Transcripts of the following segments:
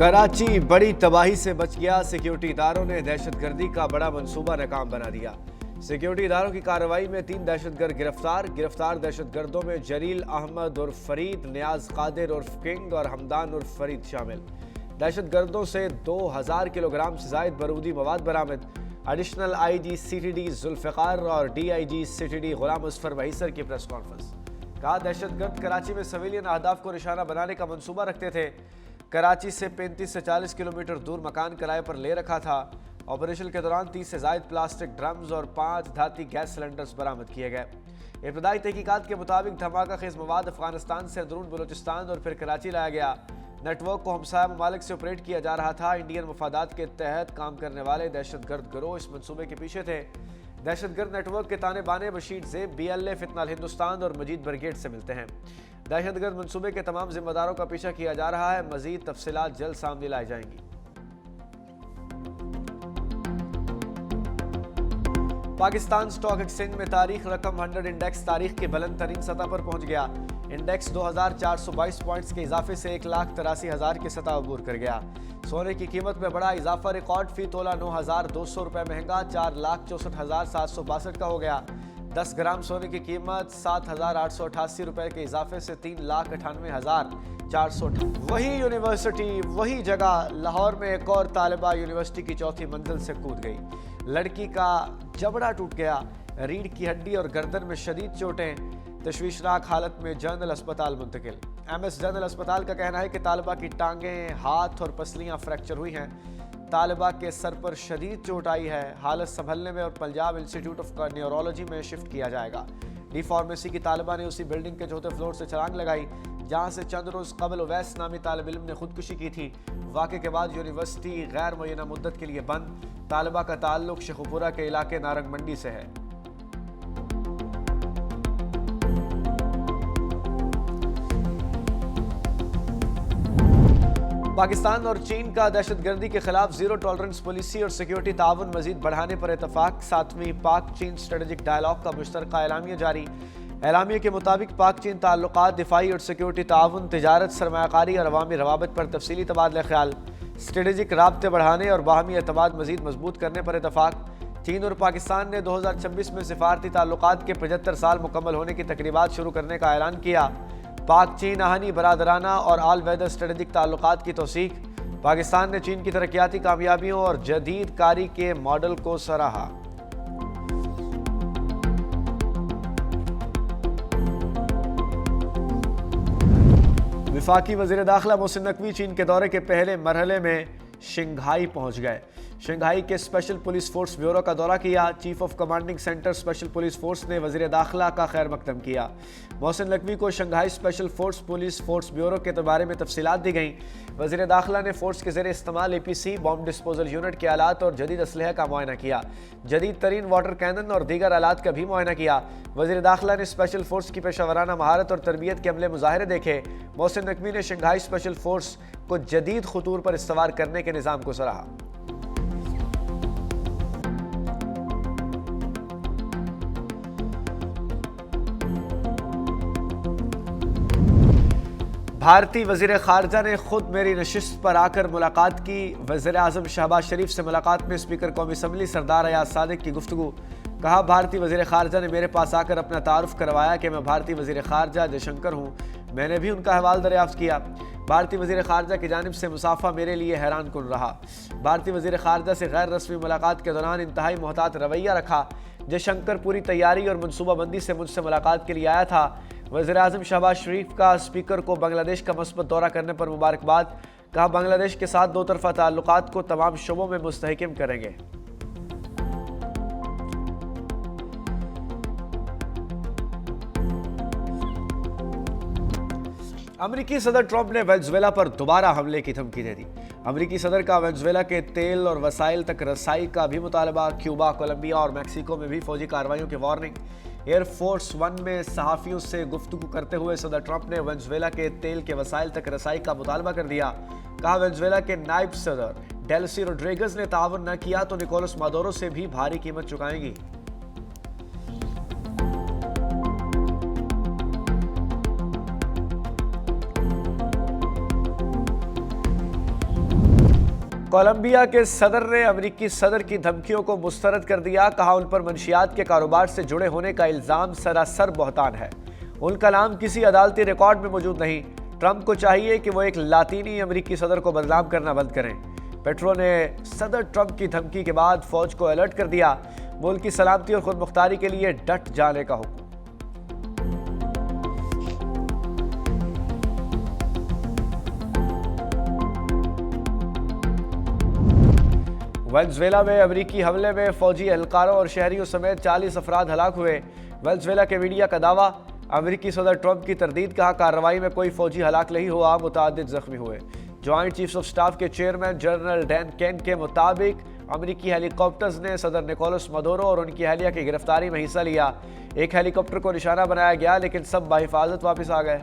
कराची बड़ी तबाही से बच गया। सिक्योरिटी इदारों ने दहशतगर्दी का बड़ा मंसूबा नाकाम बना दिया। सिक्योरिटी इदारों की कार्रवाई में 3 दहशतगर्द गिरफ्तार दहशतगर्दों में जलील अहमद उर्फ फरीद, नियाज कादिर उर्फ किंग और हमदान उर्फ फरीद शामिल। दहशतगर्दों से 2000 किलोग्राम से जायद बारूदी मवाद बरामद। एडिशनल IG CTD जुल्फ़िकार और DIG CTD गुलाम मुज़फ़्फ़र वहीसर की प्रेस कॉन्फ्रेंस। कहा, दहशतगर्द कराची में सिविलियन अहदाफ को निशाना बनाने का मंसूबा रखते थे। कराची से 35 से 40 किलोमीटर दूर मकान किराए पर ले रखा था। ऑपरेशन के दौरान 30 से जायद प्लास्टिक ड्रम्स और 5 धाती गैस सिलेंडर्स बरामद किए गए। इब्तदाई तहकीकात के मुताबिक धमाका खेज मवाद अफगानिस्तान से अंदरून बलूचिस्तान और फिर कराची लाया गया। नेटवर्क को हमसाया ममालिक से ऑपरेट किया जा रहा था। इंडियन मफादात के तहत काम करने वाले दहशतगर्द गिरोह इस मंसूबे के पीछे थे। दहशतगर्द नेटवर्क के ताने बाने बशीर ज़ेब, BLA, फितनाल हिंदुस्तान और मजीद ब्रिगेड से मिलते हैं। दहशतगर्द मंसूबे के तमाम जिम्मेदारों का पीछा किया जा रहा है। मजीद तफसीलात जल्द सामने लाई जाएंगी। पाकिस्तान स्टॉक एक्सचेंज में तारीख रकम 100 इंडेक्स तारीख की बुलंद तरीन सतह पर पहुंच गया। इंडेक्स 2422 पॉइंट्स के इजाफे से 1,83,000 की सतह अबूर कर गया। सोने की कीमत में बड़ा इजाफा, रिकॉर्ड फी तोला 9,200 रुपये महंगा 4,64,762 का हो गया। 10 ग्राम सोने की कीमत 7,888 रुपये के इजाफे से 3,98,400। वही यूनिवर्सिटी वही जगह, लाहौर में एक और तालिबा यूनिवर्सिटी की चौथी मंजिल से कूद गई। लड़की का जबड़ा टूट गया, रीढ़ की हड्डी और गर्दन में शदीद चोटें। तशवीशनाक हालत में जनरल अस्पताल मुंतकिल। MS जनरल अस्पताल का कहना है कि तालिबा की टांगें, हाथ और पसलियां फ्रैक्चर हुई हैं। तालिबा के सर पर शदीद चोट आई है। हालत संभलने में और पंजाब इंस्टीट्यूट ऑफ न्यूरोलॉजी में शिफ्ट किया जाएगा। डी फार्मेसी की तालिबा ने उसी बिल्डिंग के चौथे फ्लोर से छलांग लगाई जहां से चंद रोज कबल उवैस नामी तालिब इल्म ने खुदकुशी की थी। वाक़े के बाद यूनिवर्सिटी गैर मुअय्यना मुद्दत के लिए बंद। तालिबा का ताल्लुक शेखुपुरा के इलाके नारंग मंडी से है। पाकिस्तान और चीन का दहशतगर्दी के खिलाफ जीरो टॉलरेंस पॉलिसी और सिक्योरिटी ताउन मजीद बढ़ाने पर इतफाक। 7वीं पाक चीन स्ट्रेटेजिक डायलॉग का मुश्तरका एलामिया जारी। एलामिया के मुताबिक पाक चीन ताल्लुकात, दिफाई और सिक्योरिटी ताउन, तिजारत, सरमायाकारी और अवामी रवाबत पर तफसीली तबादला ख्याल, स्ट्रेटेजिक राब्ते बढ़ाने और बाहमी एतमाद मजीद मजबूत करने पर इतफाक। चीन और पाकिस्तान ने 2026 में सिफारती ताल्लुकात के 75 साल मुकम्मल होने की तकरीबात शुरू करने का ऐलान किया। पाक चीन आहनी, बरादराना और आल वेदर स्ट्रेटेजिक ताल्लुकात की तौसीक। पाकिस्तान ने चीन की तरक्याती कामयाबियों और जदीद कारी के मॉडल को सराहा। वफाकी वज़ीर दाखिला मोहसिन नकवी चीन के दौरे के पहले मरहले में शंघाई पहुंच गए। शंघाई के स्पेशल पुलिस फोर्स ब्यूरो का दौरा किया। Chief of commanding centre special police force ने वज़ीर दाखिला का खैर मकदम किया। मोहसिन नकवी को Shanghai special force police force bureau के बारे में तफसीलात दी गई। वज़ीर दाखिला ने फोर्स के ज़रिए इस्तेमाल APC, बॉम्ब डिस्पोजल यूनिट के आलात और जदीद असलहे का मुआयना किया। जदीद तरीन वाटर कैनन और दीगर आलात का भी मुआयना किया। वज़ीर दाखिला ने स्पेशल फोर्स की पेशावराना महारत और तरबियत के अमले मुजाहरे देखे। मोहसिन नकवी ने शंघाई स्पेशल फोर्स को जदीद खतूर पर इस्तवार करने के निज़ाम को सराहा। भारतीय वज़ीर ख़ारजा ने खुद मेरी नशिस्त पर आकर मुलाकात की। वज़ीर आज़म शहबाज शरीफ से मुलाकात में स्पीकर कौमी असम्बली सरदार अयाज सादिक की गुफ्तगू। कहा, भारतीय वज़ीर ख़ारजा ने मेरे पास आकर अपना तारुफ करवाया कि मैं भारतीय वज़ीर ख़ारजा जयशंकर हूँ। मैंने भी उनका अहवाल दरियाफ्त किया। भारतीय वज़ीर ख़ारजा की जानिब से मुसाफा मेरे लिए हैरान कुन रहा। भारतीय वज़ीर ख़ारजा से गैर रस्मी मुलाकात के दौरान इंतहाई मोहतात रवैया रखा। जयशंकर पूरी तैयारी और मनसूबाबंदी से मुझसे मुलाकात के लिए आया था। वज़ीर आज़म शहबाज शरीफ का स्पीकर को बांग्लादेश का मस्बत दौरा करने पर मुबारकबाद। कहा, बांग्लादेश के साथ दो तरफ़ा ताल्लुकात को तमाम शोबों में मुस्तहकम करेंगे। अमेरिकी सदर ट्रंप ने वेनेजुएला पर दोबारा हमले की धमकी दे दी। अमेरिकी सदर का वेनेजुएला के तेल और वसाइल तक रसाई का भी मुतालबा। क्यूबा, कोलंबिया और मैक्सिको में भी फौजी कार्रवाइयों की वार्निंग। एयरफोर्स 1 में सहाफ़ियों से गुफ्तगू करते हुए सदर ट्रंप ने वेनेजुएला के तेल के वसाइल तक रसाई का मुतालबा कर दिया। कहा, वेनेजुएला के नायब सदर डेल्सी रोड्रिगेज ने ताउन न किया तो निकोलस मादुरो से भी भारी कीमत चुकाएंगी। कोलंबिया के सदर ने अमेरिकी सदर की धमकियों को मुस्तरद कर दिया। कहा, उन पर मंशियात के कारोबार से जुड़े होने का इल्जाम सरासर बहतान है। उनका नाम किसी अदालती रिकॉर्ड में मौजूद नहीं। ट्रंप को चाहिए कि वो एक लातीनी अमेरिकी सदर को बदनाम करना बंद करें। पेट्रो ने सदर ट्रंप की धमकी के बाद फौज को अलर्ट कर दिया। मुल्क की सलामती और खुद मुख्तारी के लिए डट जाने का हुक्म। वेनेजुएला में अमेरिकी हमले में फौजी एहलकारों और शहरियों समेत 40 अफराद हलाक हुए। वेनेजुएला के मीडिया का दावा, अमेरिकी सदर ट्रंप की तरदीद। कहा, कार्रवाई में कोई फौजी हलाक नहीं हुआ, मुतअद्दिद जख्मी हुए। ज्वाइंट चीफ्स ऑफ स्टाफ के चेयरमैन जनरल डैन केन के मुताबिक अमेरिकी हेलीकॉप्टर्स ने सदर निकोलस मदुरो और उनकी अहलिया की गिरफ्तारी में हिस्सा लिया। एक हेलीकॉप्टर को निशाना बनाया गया, लेकिन सब बाहिफाजत वापस आ गए।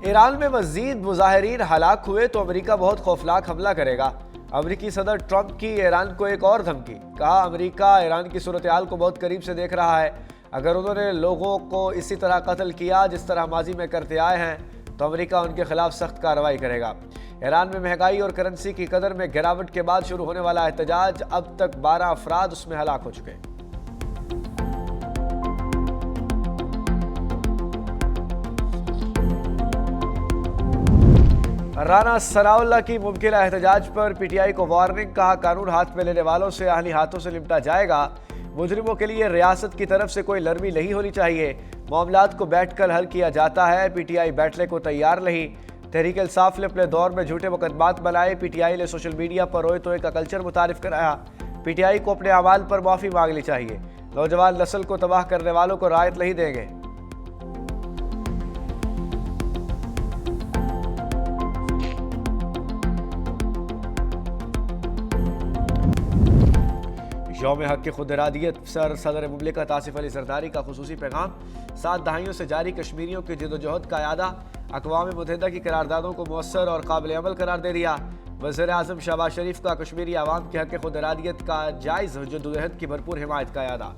ईरान में मजीद मुजाहिरीन हलाक हुए तो अमेरिका बहुत खौफनाक हमला करेगा। अमेरिकी सदर ट्रंप की ईरान को एक और धमकी। कहा, अमेरिका ईरान की सूरत हाल को बहुत करीब से देख रहा है। अगर उन्होंने लोगों को इसी तरह कत्ल किया जिस तरह माजी में करते आए हैं तो अमेरिका उनके खिलाफ सख्त कार्रवाई करेगा। ईरान में महंगाई और करेंसी की कदर में गिरावट के बाद शुरू होने वाला एहतजाज, अब तक 12 अफराद उसमें हलाक हो चुके हैं। राना सनाउल्लाह की मुमकिन एहतजाज पर पीटीआई को वार्निंग। कहा, कानून हाथ में लेने वालों से आहली हाथों से निपटा जाएगा। मुजरिमों के लिए रियासत की तरफ से कोई नरमी नहीं होनी चाहिए। मामलात को बैठकर हल किया जाता है। पीटीआई बैठने को तैयार नहीं। तहरीक इंसाफ ने अपने दौर में झूठे मुकदमात बनाए। पीटीआई ने सोशल मीडिया पर रोए तोए का कल्चर मुतारिफ कराया। पीटीआई को अपने अमाल पर माफ़ी मांगनी चाहिए। नौजवान नस्ल को तबाह करने वालों को रायत नहीं देंगे। यौम हक की खुद इरादियत पर सदर मुमलिकत आसिफ अली जरदारी का खुसूसी पैगाम। 7 दहाइयों से जारी कश्मीरियों की जदोजहद का यादा। अक़वाम मुत्तहिदा की करारदादों को मौसर और काबिल अमल करार दे दिया। वज़ीर आज़म शहबाज शरीफ का कश्मीरी आवाम के हक खुद इरादियत का जायज़ जदोजहद की भरपूर हिमायत का यादा।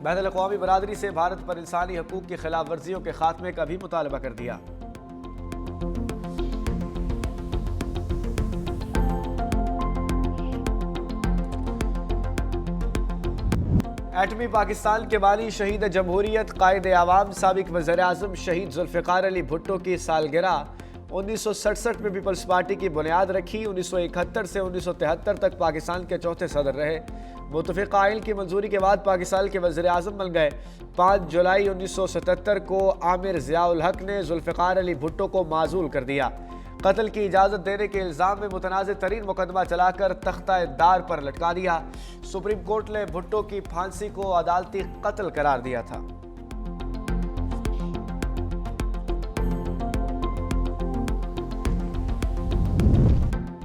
बैनुल अक़वामी बरादरी से भारत पर इंसानी हकूक़ की खिलाफ वर्जियों के खात्मे का भी मुतालबा कर दिया। एटमी पाकिस्तान के बानी शहीद जमहूरियत कायद आवाम साबिक वज़ीर आज़म शहीद जुल्फ़िकार अली भुट्टो की सालगिरह। 1967 में पीपल्स पार्टी की बुनियाद रखी। 1971 से 1973 तक पाकिस्तान के चौथे सदर रहे। मुतफ़िक़ा आइन की मंजूरी के बाद पाकिस्तान के वज़ीर आज़म बन गए। 5 जुलाई 1977 को आमिर ज़ियाउल हक ने जुल्फ़िकार अली भुट्टो को माज़ूल कर दिया। कत्ल की इजाज़त देने के इल्ज़ाम में मुतनाज़ तरीन मुकदमा चलाकर तख्ता-ए-दार पर लटका दिया। सुप्रीम कोर्ट ने भुट्टो की फांसी को अदालती कत्ल करार दिया था।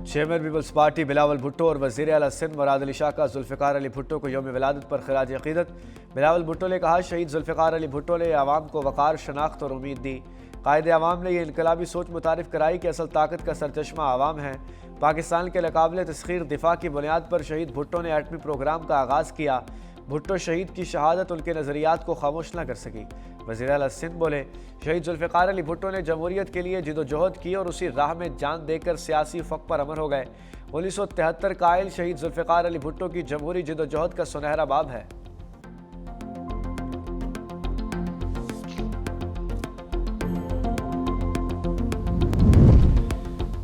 Chairman Peoples Party Bilawal Bhutto और वज़ीर आला सिंध मुराद अली शाह का जुल्फ़िकार अली भुट्टो को यौम विलादत पर खिराज अक़ीदत। बिलावल भुट्टो ने कहा, शहीद जुल्फ़िकार अली भुट्टो ने आवाम को वक़ार, शनाख्त और उम्मीद दी। कायद आवाम ने यह इनकलाबी सोच मुतारिफ कराई कि असल ताकत का सरचश्मा आवाम है। पाकिस्तान के नाकाबिल तस्खीर दिफा की बुनियाद पर शहीद भुट्टो ने एटमी प्रोग्राम का आगाज़ किया। भुट्टो शहीद की शहादत उनके नज़रियात को खामोश न कर सकी। वज़ीर आला सिंध बोले, शहीद जुल्फ़िकार अली भुट्टो ने जमहूरियत के लिए जिदोजहद की और उसी राह में जान देकर सियासी उफ़क़ पर अमर हो गए। 1973 कायल शहीद जुल्फ़िकार अली भुट्टो की जमहूरी जिदोजहद का सुनहरा बाब है।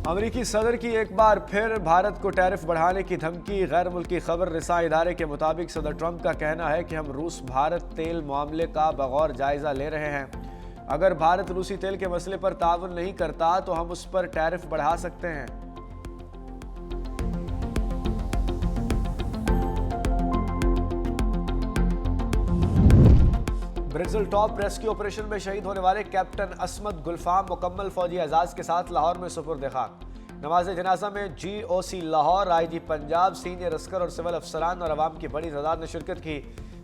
अमेरिकी सदर की एक बार फिर भारत को टैरिफ बढ़ाने की धमकी। गैर मुल्की खबर रिसा इदारे के मुताबिक सदर ट्रंप का कहना है कि हम रूस भारत तेल मामले का बगौर जायजा ले रहे हैं। अगर भारत रूसी तेल के मसले पर ताउन नहीं करता तो हम उस पर टैरिफ बढ़ा सकते हैं। ब्रिजल टॉप रेस्क्यू ऑपरेशन में शहीद होने वाले कैप्टन असमत गुलफाम मुकम्मल फौजी एजाज के साथ लाहौर में सुपुर्द खाक। नमाज जनाजा में GOC Lahore, IG Punjab, senior Oscar और सिविल अफसरान और अवाम की बड़ी तादाद ने शिरकत की।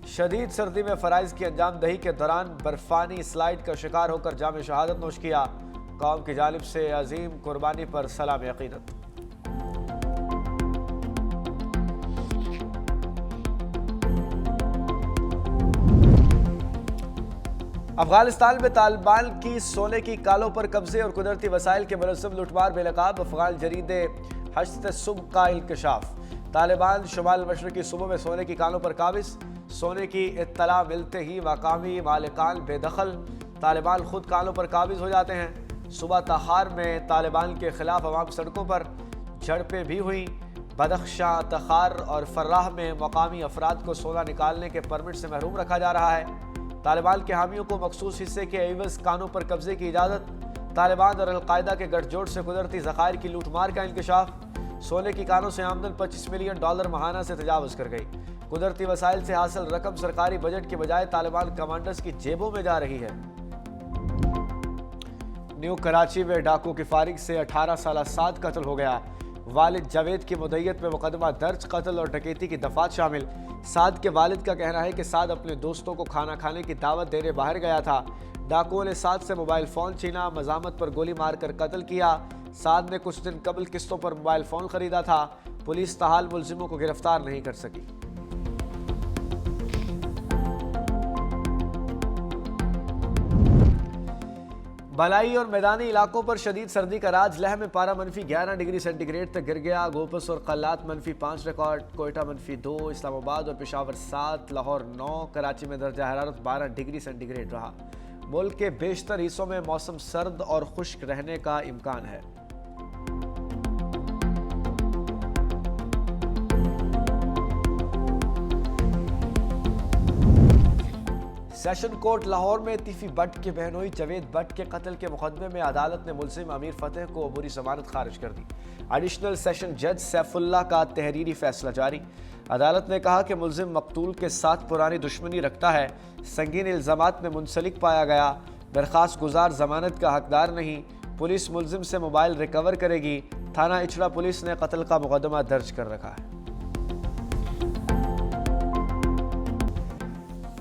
शदीद सर्दी में फ़राइज़ की अंजाम दही के दौरान बर्फानी स्लाइड का शिकार होकर जाम शहादत नोश किया। कौम की जानिब से अजीम कुर्बानी पर सलाम अक़ीदत। अफगानिस्तान में तालिबान की सोने की कालों पर कब्जे और कुदरती वसाइल के मुलज़्ज़म लूटमार बेनकाब अफगान जरीदे हश्त सुबह का इंकशाफ। तालिबान शुमाल मशरक़ी सूबों में सोने की कालों पर काबिज। सोने की इत्तला मिलते ही मकामी मालिकान बेदखल। तालिबान खुद कालों पर काबिज हो जाते हैं। सुबह तहार में तालिबान के खिलाफ अवाम सड़कों पर झड़पें भी हुई। बदख्शां, तखार और फर्राह में मकामी अफराद को सोना निकालने के परमिट से महरूम रखा जा रहा है। तालिबान के हामियों को मखसूस हिस्से के एवज कानों पर कब्जे की इजाज़त। तालिबान और अलकायदा के गठजोड़ से कुदरती ज़खायर की लूटमार का इंकशाफ। सोने की कानों से आमदन $25 मिलियन माहाना से तजावज़ कर गई। कुदरती वसाइल से हासिल रकम सरकारी बजट के बजाय तालिबान कमांडर्स की जेबों में जा रही है। न्यू कराची में डाकू की फारिग से 18 साल साद कत्ल हो गया। वालिद जावेद की मुद्दईयत में मुकदमा दर्ज, कत्ल और डकैती की दफात शामिल। साद के वालिद का कहना है कि साद अपने दोस्तों को खाना खाने की दावत देने बाहर गया था। डाकुओं ने साद से मोबाइल फ़ोन छीना, मजामत पर गोली मारकर कत्ल किया। साद ने कुछ दिन कबल किस्तों पर मोबाइल फ़ोन खरीदा था। पुलिस ताहाल मुलजिमों को गिरफ्तार नहीं कर सकी। बलाई और मैदानी इलाकों पर शदीद सर्दी का राज। लह में पारा -11 डिग्री सेंटीग्रेड तक गिर गया। गोपस और कल्लात -5 रिकॉर्ड, कोयटा -2, इस्लामाबाद और पेशावर 7, लाहौर 9, कराची में दर्जा हरारत 12 डिग्री सेंटीग्रेड रहा। मुल्क के बेशतर हिस्सों में मौसम सर्द और खुश्क रहने का इम्कान है। सेशन कोर्ट लाहौर में तीफी भट्ट के बहनोई जवेद भट्ट के कत्ल के मुकदमे में अदालत ने मुलजिम अमीर फतेह को अबूरी जमानत खारिज कर दी। एडिशनल सेशन जज सैफुल्लाह का तहरीरी फैसला जारी। अदालत ने कहा कि मुलजिम मकतूल के साथ पुरानी दुश्मनी रखता है, संगीन इल्जामात में मुंसलिक पाया गया, दरख्वास्त गुजार जमानत का हकदार नहीं। पुलिस मुलजिम से मोबाइल रिकवर करेगी। थाना इचड़ा पुलिस ने कत्ल का मुकदमा दर्ज कर रखा है।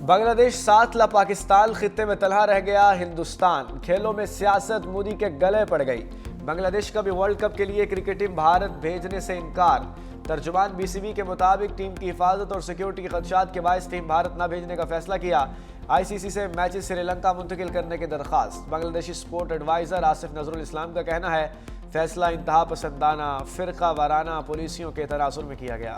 बांग्लादेश 7 ला पाकिस्तान, खित्ते में तलहा रह गया हिंदुस्तान। खेलों में सियासत मोदी के गले पड़ गई। बांग्लादेश का भी वर्ल्ड कप के लिए क्रिकेट टीम भारत भेजने से इनकार। तर्जुमान बीसीबी के मुताबिक टीम की हिफाजत और सिक्योरिटी के खदशात के बायस टीम भारत न भेजने का फैसला किया। आईसीसी से मैचेस श्रीलंका मुंतकिल करने की दरख्वास्त। बांग्लादेशी स्पोर्ट एडवाइजर आसिफ नजरुल इस्लाम का कहना है फैसला इंतहा पसंदाना, फिरका वाराना पॉलिसियों के तनाजुर में किया गया।